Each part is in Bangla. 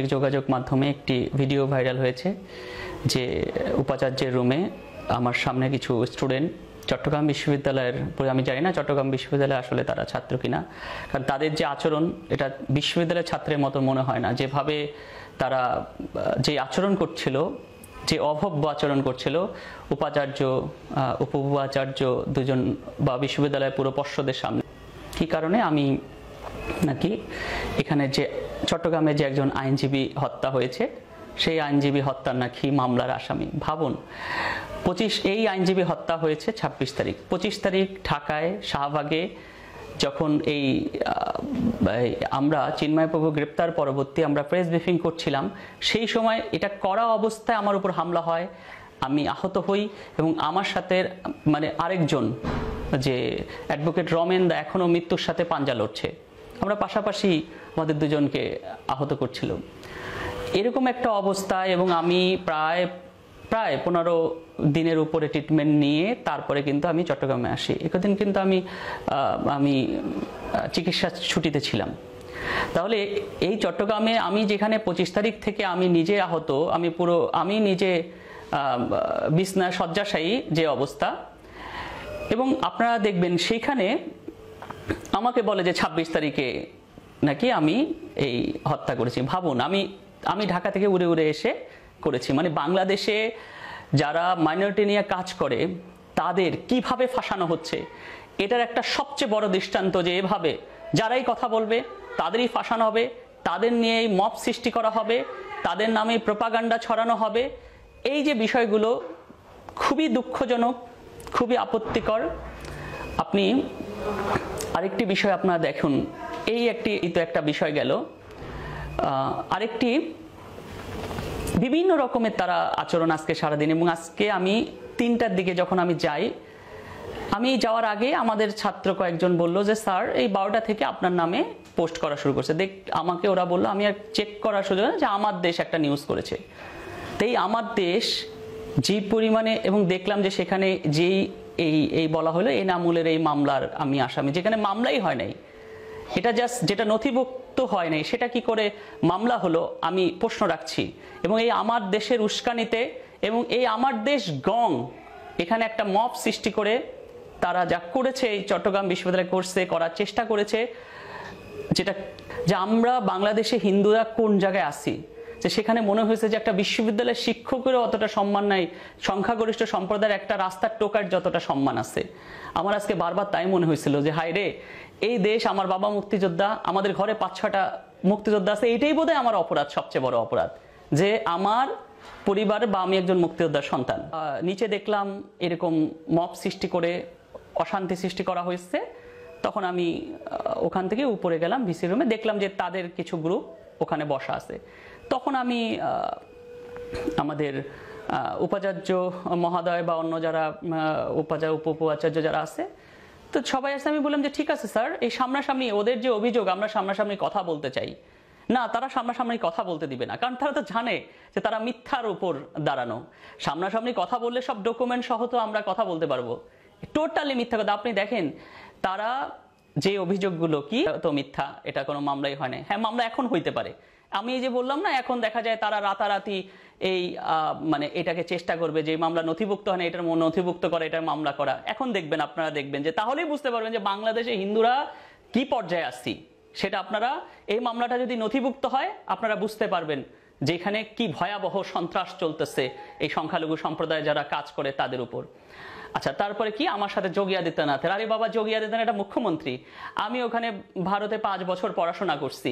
সামাজিক যোগাযোগ মাধ্যমে একটি ভিডিও ভাইরাল হয়েছে যে উপাচার্যের রুমে আমার সামনে কিছু স্টুডেন্ট চট্টগ্রাম বিশ্ববিদ্যালয়ের, আমি জানি না চট্টগ্রাম বিশ্ববিদ্যালয়ে আসলে তারা ছাত্র কিনা, কারণ তাদের যে আচরণ এটা বিশ্ববিদ্যালয়ের ছাত্রের মতো মনে হয় না। যেভাবে তারা যে আচরণ করছিল, যে অভব্য আচরণ করছিল উপাচার্য, উপ উপাচার্য দুজন বা বিশ্ববিদ্যালয়ের পুরো পর্ষদের সামনে। কী কারণে? আমি নাকি এখানে যে চট্টগ্রামে যে একজন আইনজীবী হত্যা হয়েছে সেই আইনজীবী হত্যার নাকি মামলার আসামি। ভাবুন, এই আইনজীবী হত্যা হয়েছে 26 তারিখ। 25 তারিখ ঢাকায় শাহবাগে যখন আমরা চিন্ময়প্রভু গ্রেপ্তার পরবর্তী আমরা প্রেস ব্রিফিং করছিলাম, সেই সময় এটা করা অবস্থায় আমার উপর হামলা হয়, আমি আহত হই এবং আমার সাথে আরেকজন যে অ্যাডভোকেট রমেন দা এখনও মৃত্যুর সাথে পাঞ্জা লড়ছে, আমরা পাশাপাশি আমাদের দুজনকে আহত করছিল। এরকম একটা অবস্থায় এবং আমি প্রায় 15 দিনের উপরে ট্রিটমেন্ট নিয়ে তারপরে কিন্তু আমি চট্টগ্রামে আসি। একদিন কিন্তু আমি চিকিৎসা ছুটিতে ছিলাম। তাহলে এই চট্টগ্রামে আমি যেখানে 25 তারিখ থেকে আমি নিজে আহত, আমি নিজে বিছনায় শয্যাশায়ী যে অবস্থা, এবং আপনারা দেখবেন সেইখানে আমাকে বলে যে 26 তারিখে নাকি আমি এই হত্যা করেছি। ভাবুন, আমি ঢাকা থেকে উড়ে উড়ে এসে করেছি। বাংলাদেশে যারা মাইনরিটি নিয়ে কাজ করে তাদের কিভাবে ফাঁসানো হচ্ছে, এটার একটা সবচেয়ে বড় দৃষ্টান্ত যে এভাবে যারাই কথা বলবে তাদেরই ফাঁসানো হবে, তাদের নিয়েই মব সৃষ্টি করা হবে, তাদের নামে প্রোপাগান্ডা ছড়ানো হবে। এই যে বিষয়গুলো খুবই দুঃখজনক, খুবই আপত্তিকর। আপনি আরেকটি বিষয় আপনারা দেখুন, এই তো একটা বিষয় গেল, আরেকটি বিভিন্ন রকমের তারা আচরণ আজকে সারাদিন। এবং আজকে আমি 3টার দিকে যখন আমি যাই, আমি যাওয়ার আগে আমাদের ছাত্র কয়েকজন বলল যে স্যার এই 12টা থেকে আপনার নামে পোস্ট করা শুরু করছে। আমাকে ওরা বললো, আমি আর চেক করার সুযোগ যে আমার দেশ একটা নিউজ করেছে। তাই আমার দেশ যে পরিমাণে, এবং দেখলাম যে সেখানে যেই এই বলা হলো এনামুলের এই মামলার আমি আসামি, যেখানে মামলাই হয় নাই, এটা জাস্ট যেটা নথিভুক্ত হয় নাই সেটা কি করে মামলা হলো আমি প্রশ্ন রাখছি। এবং এই আমার দেশের উস্কানিতে এবং এই আমার দেশ গং এখানে একটা মব সৃষ্টি করে তারা যা করেছে, এই চট্টগ্রাম বিশ্ববিদ্যালয় করার চেষ্টা করেছে, যেটা যে আমরা বাংলাদেশে হিন্দুরা কোন জায়গায় আছি, যে সেখানে মনে হয়েছে যে একটা বিশ্ববিদ্যালয়ের শিক্ষকেরও অতটা সম্মান নাই, সংখ্যাগরিষ্ঠ সম্প্রদায়ের একটা রাস্তার টোকার যতটা সম্মান আছে। আমার আজকে বারবার তাই মনে হয়েছিল যে হায় রে, এই দেশ, আমার বাবা মুক্তিযোদ্ধা, আমাদের ঘরে 5-6টা মুক্তিযোদ্ধা আছে, এইটাই বোধহয় আমার অপরাধ, সবচেয়ে বড় অপরাধ, যে আমার পরিবার বা আমি একজন মুক্তিযোদ্ধার সন্তান। নিচে দেখলাম এরকম মব সৃষ্টি করে অশান্তি সৃষ্টি করা হয়েছে। তখন আমি ওখান থেকে উপরে গেলাম ভিসি রুমে, দেখলাম যে তাদের কিছু গ্রুপ ওখানে বসা আছে। তখন আমি আমাদের উপাচার্য মহোদয় বা অন্য যারা উপ উপাচার্য যারা আছে, তো সবাই আসে। আমি বললাম যে ঠিক আছে স্যার, এই সামনাসামনি ওদের যে অভিযোগ, আমরা সামনাসামনি কথা বলতে চাই। না, তারা সামনাসামনি কথা বলতে দিবে না, কারণ তারা তো জানে যে তারা মিথ্যার উপর দাঁড়ানো। সামনাসামনি কথা বললে সব ডকুমেন্ট সহ তো আমরা কথা বলতে পারবো, টোটালি মিথ্যা কথা। আপনি দেখেন তারা যে অভিযোগগুলো কি তো মিথ্যা, এটা কোনো মামলাই হয় না। হ্যাঁ, মামলা এখন হইতে পারে। আমি এই যে বললাম না, এখন দেখা যায় তারা রাতারাতি এই এটাকে চেষ্টা করবে যে মামলা নথিভুক্ত হয় না, এটার নথিভুক্ত করা, এটার মামলা করা। এখন দেখবেন, আপনারা দেখবেন যে তাহলেই বুঝতে পারবেন যে বাংলাদেশে হিন্দুরা কি পর্যায়ে আসছি। সেটা আপনারা এই মামলাটা যদি নথিভুক্ত হয় আপনারা বুঝতে পারবেন যে এখানে কি ভয়াবহ সন্ত্রাস চলতেছে এই সংখ্যালঘু সম্প্রদায় যারা কাজ করে তাদের উপর। আচ্ছা, তারপরে কি আমার সাথে যোগী আদিত্যনাথের, আরে বাবা, যোগী আদিত্যনাথ একটা মুখ্যমন্ত্রী। আমি ওখানে ভারতে 5 বছর পড়াশোনা করছি,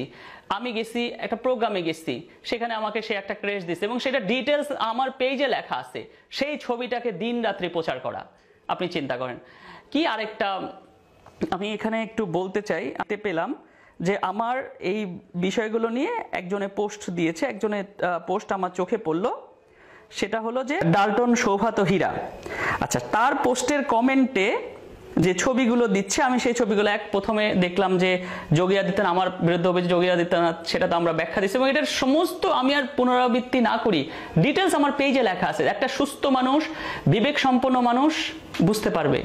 আমি গেছি একটা প্রোগ্রামে গেছি, সেখানে আমাকে সে একটা ক্রেশ দিচ্ছে এবং সেটা ডিটেলস আমার পেজে লেখা আছে। সেই ছবিটাকে দিন রাত্রি প্রচার করা, আপনি চিন্তা করেন কি। আরেকটা আমি এখানে একটু বলতে চাই, পেলাম যে আমার এই বিষয়গুলো নিয়ে একজনে পোস্ট দিয়েছে, একজনের পোস্ট আমার চোখে পড়লো, সেটা হলো যে ডাল্টন সৌভাত হীরা। আচ্ছা, তার পোস্টের কমেন্টে যে ছবিগুলো দিচ্ছে, আমি সেই ছবিগুলো প্রথমে দেখলাম যে যোগী আদিত্যনাথ, আমার বিরুদ্ধে অভিযোগ যোগী আদিত্যনাথ, সেটা তো আমরা ব্যাখ্যা দিচ্ছি এবং এটার সমস্ত আমি আর পুনরাবৃত্তি না করি, ডিটেলস আমার পেজে লেখা আছে। একটা সুস্থ মানুষ, বিবেক সম্পন্ন মানুষ বুঝতে পারবে।